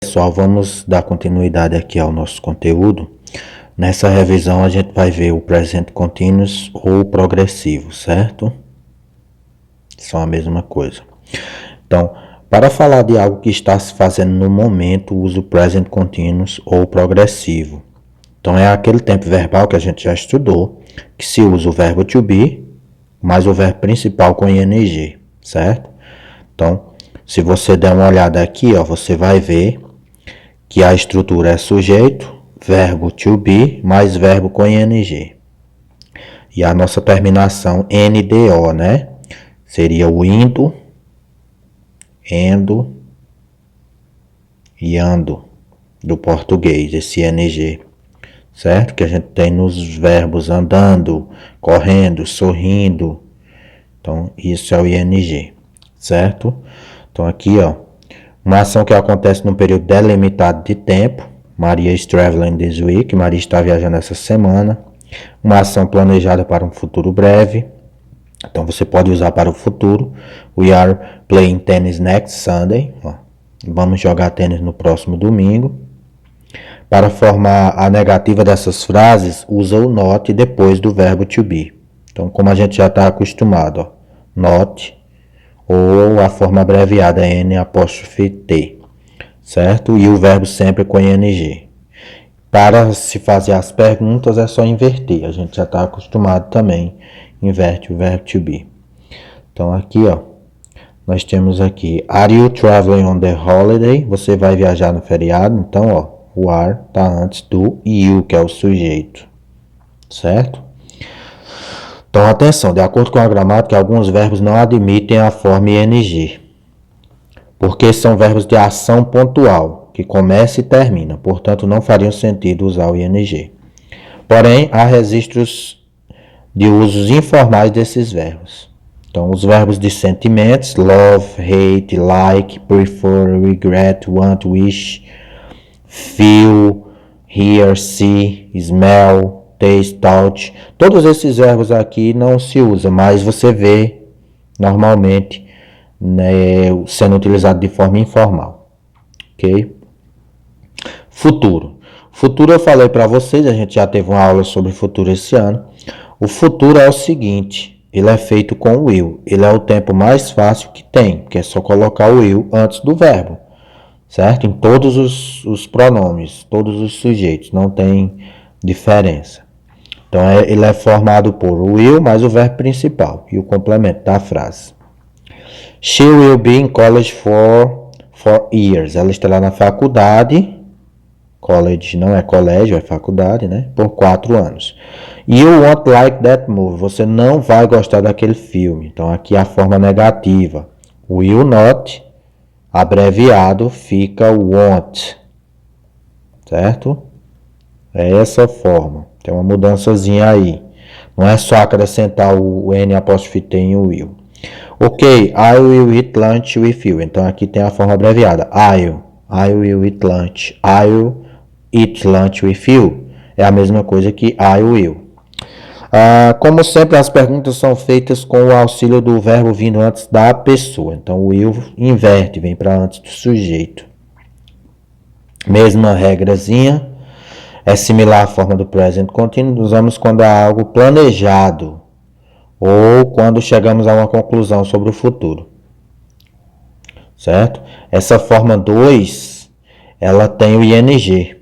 Pessoal, vamos dar continuidade aqui ao nosso conteúdo. Nessa revisão a gente vai ver o presente continuous ou progressivo, certo? São a mesma coisa. Então, para falar de algo que está se fazendo no momento, usa o present continuous ou progressivo. Então, é aquele tempo verbal que a gente já estudou, que se usa o verbo to be, mais o verbo principal com ing, certo? Então, se você der uma olhada aqui, ó, você vai ver que a estrutura é sujeito, verbo to be, mais verbo com ing. E a nossa terminação NDO, né? Seria o indo, endo e ando do português, esse ing, certo? Que a gente tem nos verbos andando, correndo, sorrindo. Então, isso é o ing, certo? Então, aqui, ó, uma ação que acontece num período delimitado de tempo. Maria is traveling this week. Maria está viajando essa semana. Uma ação planejada para um futuro breve. Então, você pode usar para o futuro. We are playing tennis next Sunday. Ó, vamos jogar tênis no próximo domingo. Para formar a negativa dessas frases, usa o not depois do verbo to be. Então, como a gente já está acostumado, ó, not ou a forma abreviada N''T, certo? E o verbo sempre com ing. Para se fazer as perguntas é só inverter, a gente já está acostumado também, inverte o verbo to be. Então aqui, ó, nós temos aqui, are you traveling on the holiday? Você vai viajar no feriado? Então, ó, o are está antes do you, que é o sujeito, certo? Então, atenção, de acordo com a gramática, alguns verbos não admitem a forma ing, porque são verbos de ação pontual, que começa e termina, portanto, não fariam sentido usar o ing. Porém, há registros de usos informais desses verbos. Então, os verbos de sentimentos, love, hate, like, prefer, regret, want, wish, feel, hear, see, smell, taste, touch, todos esses verbos aqui não se usam, mas você vê normalmente, né, sendo utilizado de forma informal, ok? Futuro. Futuro eu falei para vocês, a gente já teve uma aula sobre futuro esse ano. O futuro é o seguinte, ele é feito com o will, ele é o tempo mais fácil que tem, porque é só colocar o will antes do verbo, certo? Em todos os pronomes, todos os sujeitos, não tem diferença. Então, ele é formado por o will mais o verbo principal e o complemento da frase. She will be in college for 4 years. Ela estará na faculdade. College não é colégio, é faculdade, né? Por 4 anos. You won't like that movie. Você não vai gostar daquele filme. Então, aqui a forma negativa. Will not, abreviado, fica won't. Certo? É essa forma. Tem uma mudançazinha aí. Não é só acrescentar o N''T em will. Ok, I will eat lunch with you. Então aqui tem a forma abreviada. I will eat lunch. I will eat lunch with you. É a mesma coisa que I will. Como sempre, as perguntas são feitas com o auxílio do verbo vindo antes da pessoa. Então o will inverte, vem para antes do sujeito. Mesma regrazinha. É similar à forma do present continuous, usamos quando há algo planejado ou quando chegamos a uma conclusão sobre o futuro, certo? Essa forma 2, ela tem o ing.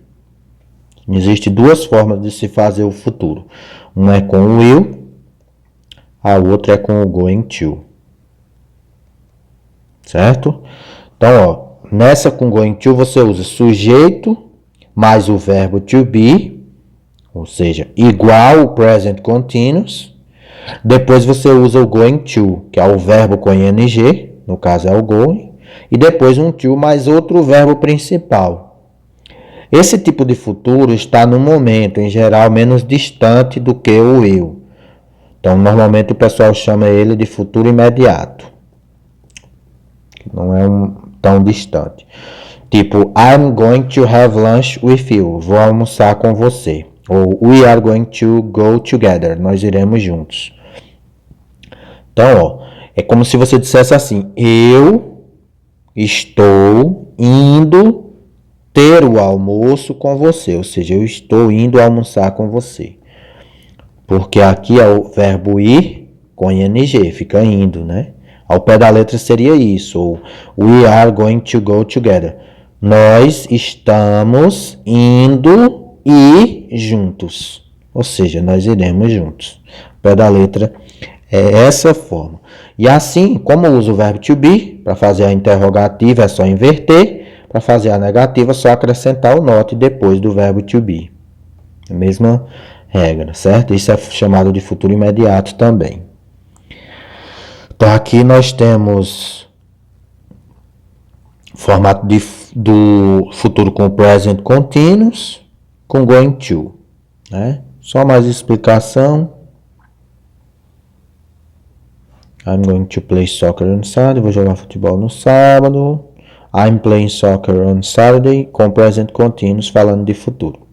Existem duas formas de se fazer o futuro. Uma é com o will, a outra é com o going to, certo? Então, ó, nessa com going to você usa sujeito mais o verbo to be, ou seja, igual o present continuous. Depois você usa o going to, que é o verbo com ing, no caso é o going, e depois um to mais outro verbo principal. Esse tipo de futuro está no momento, em geral, menos distante do que o will. Então, normalmente o pessoal chama ele de futuro imediato. Não é tão distante. Tipo, I'm going to have lunch with you. Vou almoçar com você. Ou we are going to go together. Nós iremos juntos. Então, ó, é como se você dissesse assim: eu estou indo ter o almoço com você, ou seja, eu estou indo almoçar com você. Porque aqui é o verbo ir com ing, fica indo, né? Ao pé da letra seria isso, ou we are going to go together. Nós estamos indo ir juntos. Ou seja, nós iremos juntos. Ao pé da letra é essa forma. E assim, como eu uso o verbo to be, para fazer a interrogativa é só inverter, para fazer a negativa é só acrescentar o not depois do verbo to be. A mesma regra, certo? Isso é chamado de futuro imediato também. Então aqui nós temos formato do futuro com present continuous, com going to, né? Só mais explicação. I'm going to play soccer on Saturday. Vou jogar futebol no sábado. I'm playing soccer on Saturday. Com present continuous, falando de futuro.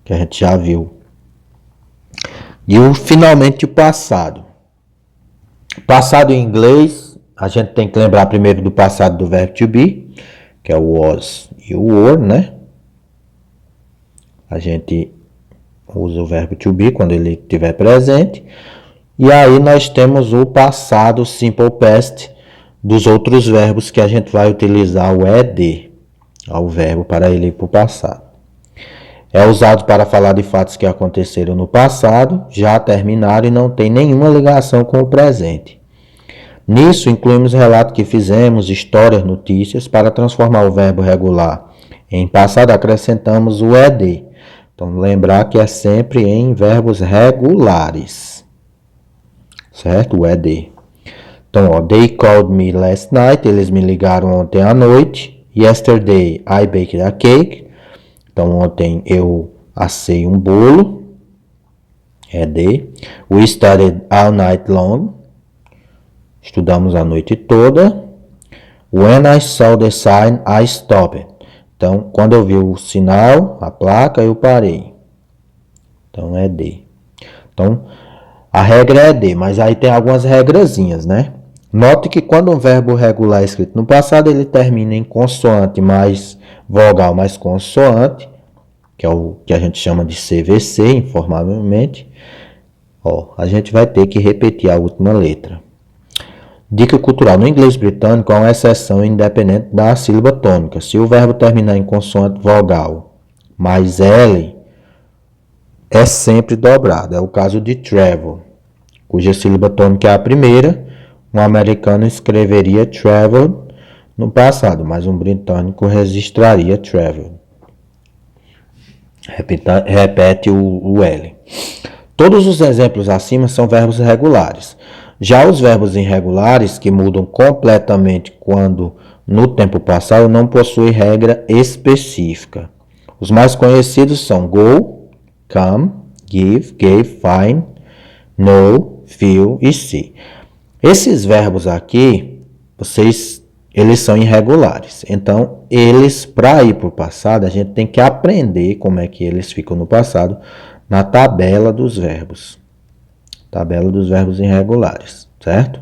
Que a gente já viu. E finalmente o passado. Passado em inglês, a gente tem que lembrar primeiro do passado do verbo to be, que é o was e o were, né? A gente usa o verbo to be quando ele estiver presente. E aí nós temos o passado simple past dos outros verbos que a gente vai utilizar o ed ao verbo para ele ir para o passado. É usado para falar de fatos que aconteceram no passado, já terminaram e não tem nenhuma ligação com o presente. Nisso incluímos relatos que fizemos, histórias, notícias. Para transformar o verbo regular em passado acrescentamos o ed. Então lembrar que é sempre em verbos regulares. Certo? O ed. Então, ó, they called me last night. Eles me ligaram ontem à noite. Yesterday, I baked a cake. Então, ontem eu assei um bolo. Ed. We studied all night long. Estudamos a noite toda. When I saw the sign, I stopped. Então, quando eu vi o sinal, a placa, eu parei. Então, ed. Então, a regra é ed, mas aí tem algumas regrazinhas, né? Note que quando um verbo regular é escrito no passado, ele termina em consoante mais vogal mais consoante, que é o que a gente chama de CVC, informavelmente. Ó, a gente vai ter que repetir a última letra. Dica cultural. No inglês britânico, há uma exceção independente da sílaba tônica. Se o verbo terminar em consoante vogal mais L, é sempre dobrado. É o caso de travel, cuja sílaba tônica é a primeira. Um americano escreveria traveled no passado, mas um britânico registraria traveled. Repete o L. Todos os exemplos acima são verbos regulares. Já os verbos irregulares, que mudam completamente quando no tempo passado, não possuem regra específica. Os mais conhecidos são go, come, give, gave, find, know, feel e see. Esses verbos aqui, eles são irregulares. Então, eles, para ir para o passado, a gente tem que aprender como é que eles ficam no passado na tabela dos verbos. Tabela dos verbos irregulares, certo?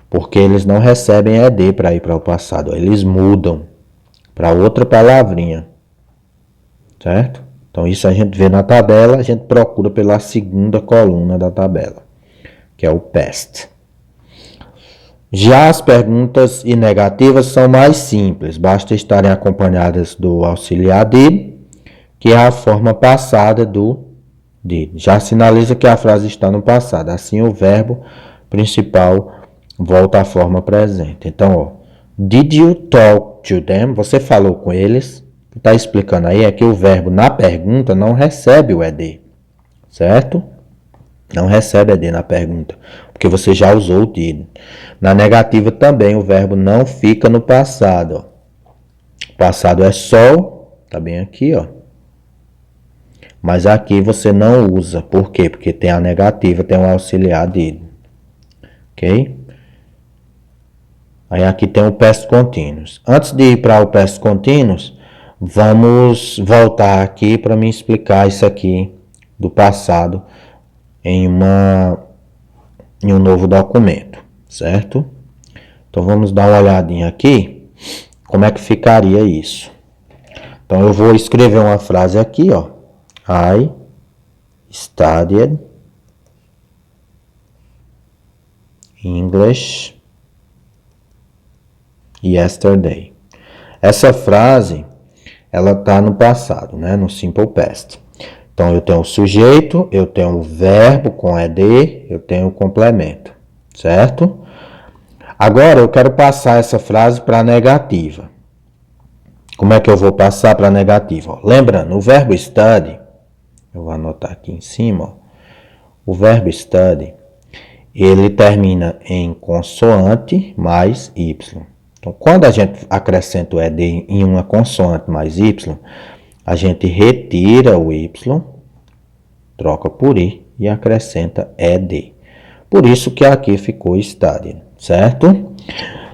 Porque eles não recebem ed para ir para o passado. Eles mudam para outra palavrinha, certo? Então, isso a gente vê na tabela, a gente procura pela segunda coluna da tabela, que é o past. Já as perguntas e negativas são mais simples, basta estarem acompanhadas do auxiliar did, que é a forma passada do did. Já sinaliza que a frase está no passado, assim o verbo principal volta à forma presente. Então, ó, did you talk to them? Você falou com eles? O que está explicando aí é que o verbo na pergunta não recebe o ed, certo? Não recebe ed na pergunta, porque você já usou o did. Na negativa também o verbo não fica no passado. O passado é sol, tá bem aqui, ó. Mas aqui você não usa. Por quê? Porque tem a negativa, tem o auxiliar did. Ok? Aí aqui tem o past continuous. Antes de ir para o past continuous, vamos voltar aqui para me explicar isso aqui do passado em um novo documento, certo? Então vamos dar uma olhadinha aqui Como é que ficaria isso? Então, eu vou escrever uma frase aqui, ó. I studied English yesterday. Essa frase, ela está no passado, né? No simple past. Então, eu tenho o sujeito, eu tenho o verbo com ed, eu tenho o complemento, certo? Agora, eu quero passar essa frase para a negativa. Como é que eu vou passar para a negativa? Lembrando, o verbo study, eu vou anotar aqui em cima, ó. O verbo study, ele termina em consoante mais y. Então, quando a gente acrescenta o ed em uma consoante mais y, a gente retira o y, troca por i e acrescenta ed. Por isso que aqui ficou study, certo?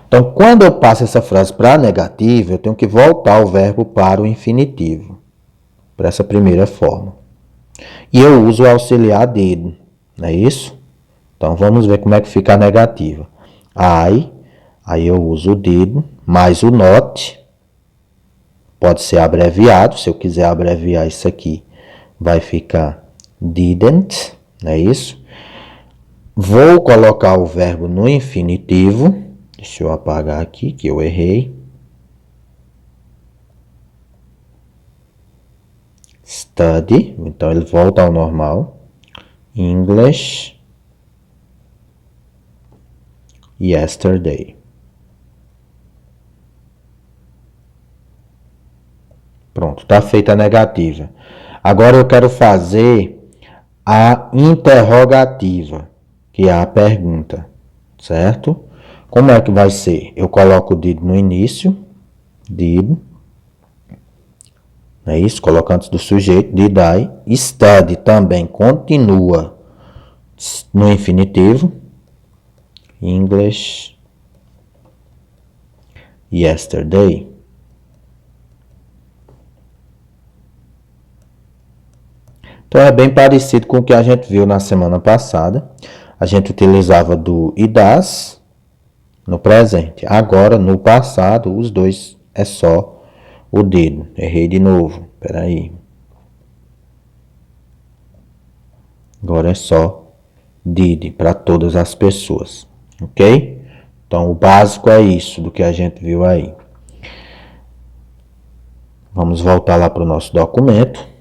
Então, quando eu passo essa frase para a negativa, eu tenho que voltar o verbo para o infinitivo, para essa primeira forma. E eu uso o auxiliar did, não é isso? Então, vamos ver como é que fica a negativa. Aí eu uso o did, mais o not, pode ser abreviado, se eu quiser abreviar isso aqui, vai ficar didn't, não é isso? Vou colocar o verbo no infinitivo, deixa eu apagar aqui que eu errei. Study, então ele volta ao normal. English yesterday. Pronto, está feita a negativa. Agora eu quero fazer a interrogativa, que é a pergunta, certo? Como é que vai ser? Eu coloco o did no início, did, não é isso? Coloco antes do sujeito, did I. Study também continua no infinitivo, English yesterday. Então, é bem parecido com o que a gente viu na semana passada. A gente utilizava do e das no presente. Agora, no passado, os dois é só o did. Errei de novo. Espera aí. Agora é só did para todas as pessoas. Ok? Então, o básico é isso do que a gente viu aí. Vamos voltar lá para o nosso documento.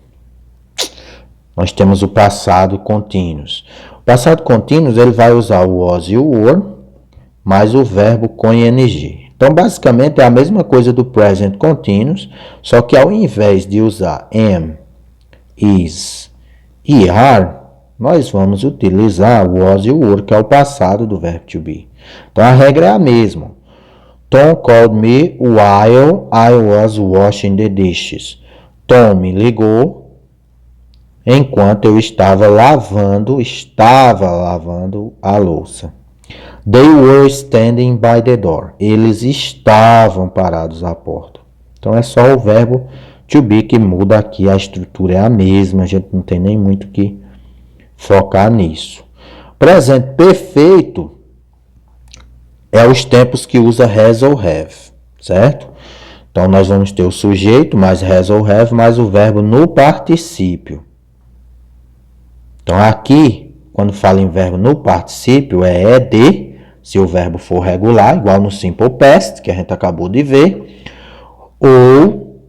Nós temos o passado contínuos. O passado contínuos, ele vai usar o was e o were, mais o verbo com ing. Então, basicamente, é a mesma coisa do present continuous, só que ao invés de usar am, is e are, nós vamos utilizar o was e o were, que é o passado do verbo to be. Então, a regra é a mesma. Tom called me while I was washing the dishes. Tom me ligou enquanto eu estava lavando a louça. They were standing by the door. Eles estavam parados à porta. Então, é só o verbo to be que muda aqui. A estrutura é a mesma. A gente não tem nem muito que focar nisso. Presente perfeito é os tempos que usa has ou have, certo? Então, nós vamos ter o sujeito mais has ou have mais o verbo no particípio. Então, aqui, quando fala em verbo no particípio, é ed, se o verbo for regular, igual no simple past, que a gente acabou de ver, ou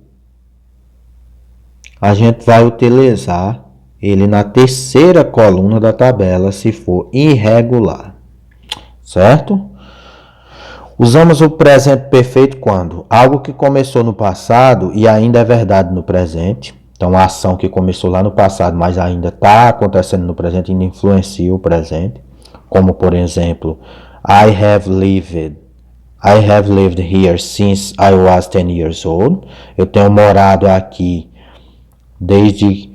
a gente vai utilizar ele na terceira coluna da tabela, se for irregular, certo? Usamos o presente perfeito quando? Algo que começou no passado e ainda é verdade no presente. Então, a ação que começou lá no passado, mas ainda está acontecendo no presente, ainda influencia o presente. Como, por exemplo, I have lived here since I was 10 years old. Eu tenho morado aqui desde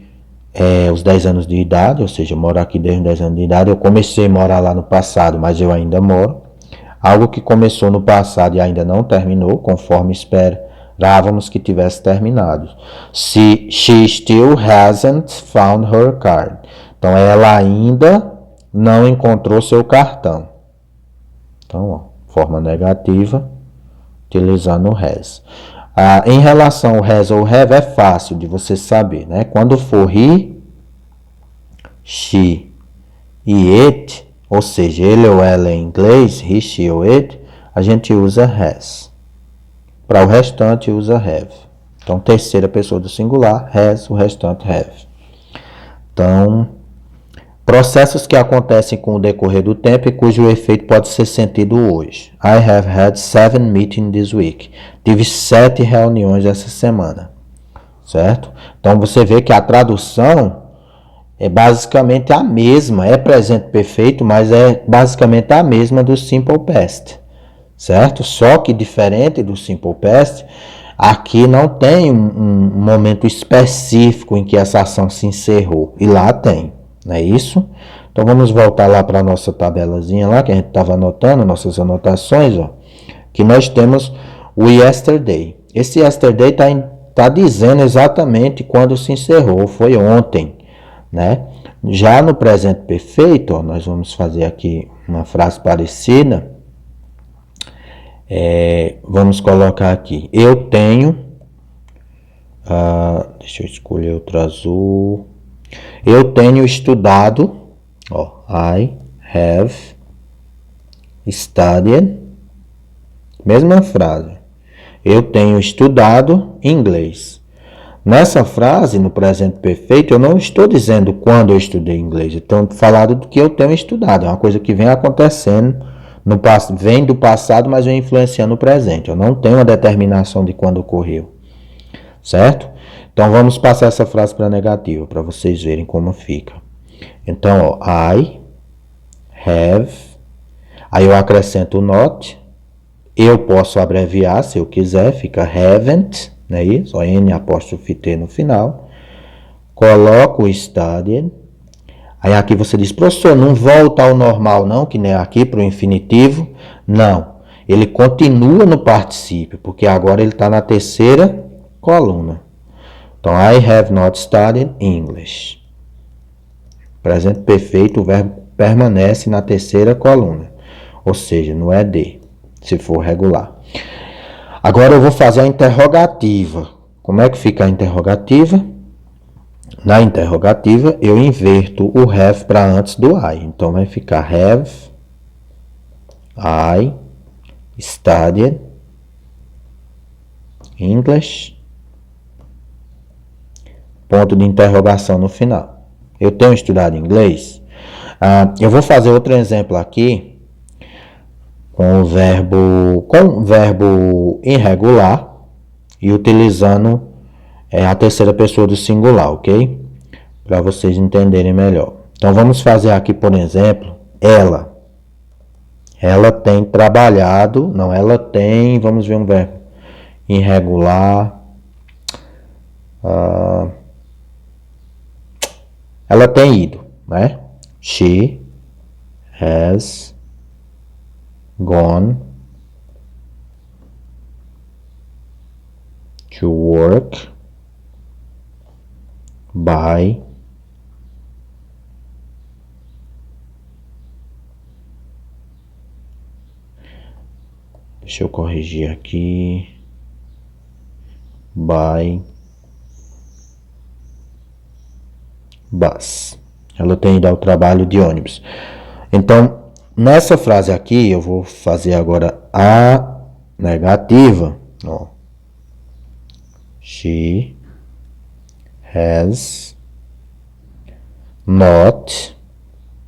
os 10 anos de idade, ou seja, eu moro aqui desde os 10 anos de idade. Eu comecei a morar lá no passado, mas eu ainda moro. Algo que começou no passado e ainda não terminou, conforme esperávamos que tivesse terminado. She still hasn't found her card. Então, ela ainda não encontrou seu cartão. Então, ó, forma negativa, utilizando o has. Em relação ao has ou have, é fácil de você saber, né? Quando for he, she e it, ou seja, ele ou ela em inglês, he, she ou it, a gente usa has. Para o restante, usa have. Então, terceira pessoa do singular, has, o restante have. Então, processos que acontecem com o decorrer do tempo e cujo efeito pode ser sentido hoje. I have had 7 meetings this week. Tive 7 reuniões essa semana. Certo? Então, você vê que a tradução é basicamente a mesma. É presente perfeito, mas é basicamente a mesma do Simple Past. Certo? Só que diferente do Simple Past, aqui não tem um momento específico em que essa ação se encerrou. E lá tem. Não é isso? Então vamos voltar lá para a nossa tabelazinha lá, que a gente estava anotando, nossas anotações, ó. Que nós temos o yesterday. Esse yesterday está dizendo exatamente quando se encerrou, foi ontem, né? Já no presente perfeito, ó, nós vamos fazer aqui uma frase parecida. Vamos colocar aqui, eu tenho, deixa eu escolher outro azul, eu tenho estudado, ó, I have studied, mesma frase, eu tenho estudado inglês. Nessa frase, no presente perfeito, eu não estou dizendo quando eu estudei inglês, estou falando do que eu tenho estudado, é uma coisa que vem acontecendo, vem do passado, mas vem influenciando o presente. Eu não tenho uma determinação de quando ocorreu. Certo? Então, vamos passar essa frase para a negativa, para vocês verem como fica. Então, ó, I have, aí eu acrescento o not, eu posso abreviar se eu quiser, fica haven't, não é isso? Ó, N apóstrofe T no final. Coloco o studied. Aí aqui você diz, professor, não volta ao normal não, que nem aqui para o infinitivo. Não, ele continua no particípio, porque agora ele está na terceira coluna. Então, I have not studied English. Presente perfeito, o verbo permanece na terceira coluna, ou seja, no ED, se for regular. Agora eu vou fazer a interrogativa. Como é que fica a interrogativa? Na interrogativa, eu inverto o have para antes do I. Então, vai ficar have I studied English, ponto de interrogação no final. Eu tenho estudado inglês? Eu vou fazer outro exemplo aqui com o verbo irregular e utilizando a terceira pessoa do singular, ok? Para vocês entenderem melhor. Então, vamos fazer aqui, por exemplo, ela. Ela tem trabalhado, não, ela tem, vamos ver um verbo irregular. Ela tem ido, né? She has gone to work by deixa eu corrigir aqui, by bus. Ela tem ido ao trabalho de ônibus. Então, nessa frase aqui, eu vou fazer agora a negativa. Ó. She has not.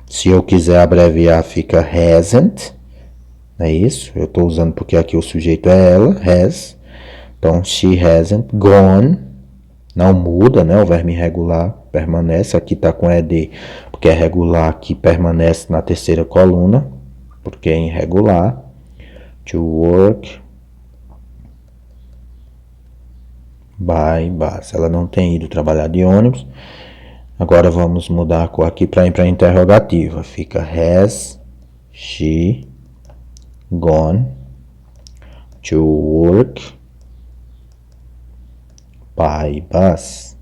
Se eu quiser abreviar, fica hasn't. Não é isso? Eu estou usando porque aqui o sujeito é ela, has. Então, she hasn't gone. Não muda, né? O verbo irregular permanece. Aqui está com ED, porque é regular, aqui permanece na terceira coluna, porque é irregular. To work by bus. Ela não tem ido trabalhar de ônibus. Agora vamos mudar a cor aqui para ir para a interrogativa. Fica has she gone to work by bus?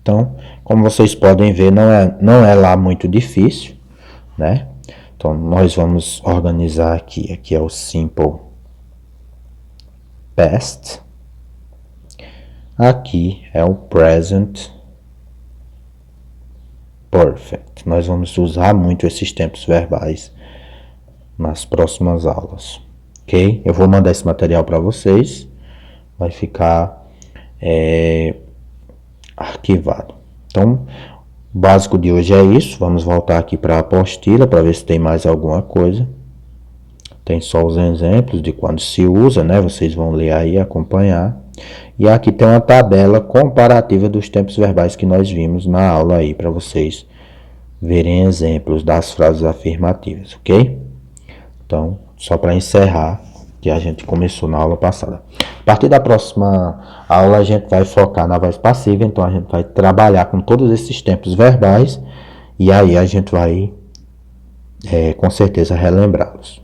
Então, como vocês podem ver, não é lá muito difícil, né? Então, nós vamos organizar aqui. Aqui é o simple past. Aqui é o present perfect. Nós vamos usar muito esses tempos verbais nas próximas aulas, ok? Eu vou mandar esse material para vocês. Vai ficar arquivado. Então, o básico de hoje é isso. Vamos voltar aqui para a apostila para ver se tem mais alguma coisa. Tem só os exemplos de quando se usa, né? Vocês vão ler aí e acompanhar. E aqui tem uma tabela comparativa dos tempos verbais que nós vimos na aula aí, para vocês verem exemplos das frases afirmativas, ok? Então, só para encerrar, que a gente começou na aula passada. A partir da próxima aula, a gente vai focar na voz passiva, então a gente vai trabalhar com todos esses tempos verbais, e aí a gente vai, com certeza, relembrá-los.